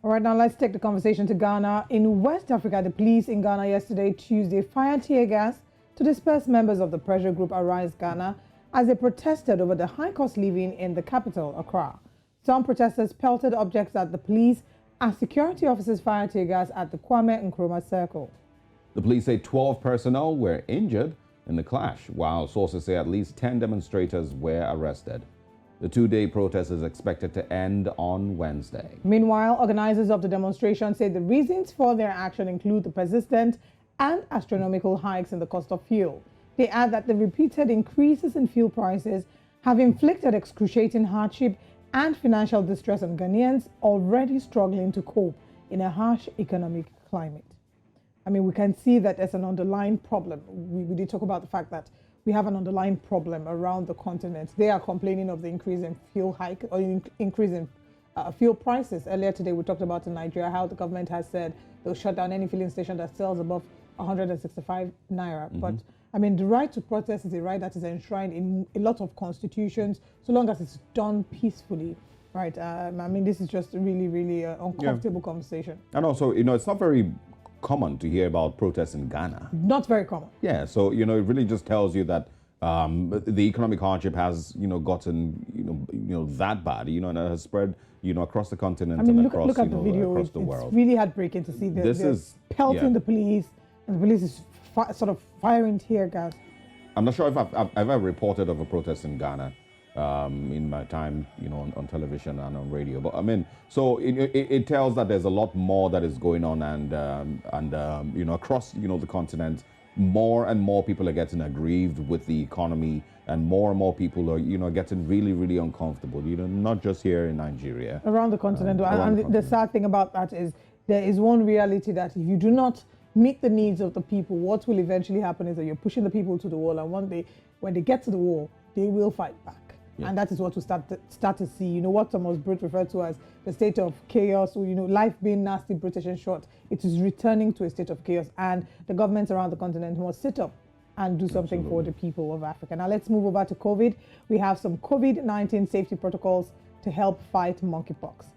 All right, now let's take the conversation to Ghana. In West Africa, the police in Ghana yesterday, Tuesday, fired tear gas to disperse members of the pressure group Arise Ghana as they protested over the high cost living in the capital, Accra. Some protesters pelted objects at the police as security officers fired tear gas at the Kwame Nkrumah Circle. The police say 12 personnel were injured in the clash, while sources say at least 10 demonstrators were arrested. The two-day protest is expected to end on Wednesday. Meanwhile, organizers of the demonstration say the reasons for their action include the persistent and astronomical hikes in the cost of fuel. They add that the repeated increases in fuel prices have inflicted excruciating hardship and financial distress on Ghanaians already struggling to cope in a harsh economic climate. I mean, we can see that there's an underlying problem. We did talk about the fact that we have an underlying problem around the continent. They are complaining of the increase in fuel hike or increase in fuel prices. Earlier today, we talked about in Nigeria how the government has said they'll shut down any filling station that sells above 165 naira. But I mean, the right to protest is a right that is enshrined in a lot of constitutions, so long as it's done peacefully. Right. I mean, this is just a really, really uncomfortable conversation. And also, it's not very common to hear about protests in Ghana. Not very common. Yeah, so it really just tells you that the economic hardship has gotten that bad, and it has spread across the continent. I mean, and look at the video. Across the world. It's really heartbreaking to see this pelting the police, and the police is sort of firing tear gas. I'm not sure if I've ever reported of a protest in Ghana in my time, on television and on radio. But I mean, so it tells that there's a lot more that is going on, and across the continent, more and more people are getting aggrieved with the economy, and more people are getting really, really uncomfortable. Not just here in Nigeria, around the continent. The sad thing about that is there is one reality that if you do not meet the needs of the people, what will eventually happen is that you're pushing the people to the wall, and one day when they get to the wall, they will fight back. Yeah. And that is what we start to see. What Thomas Brute referred to as the state of chaos, or life being nasty, British and short. It is returning to a state of chaos, and the governments around the continent must sit up and do something for the people of Africa. Now let's move over to COVID. We have some COVID-19 safety protocols to help fight monkeypox.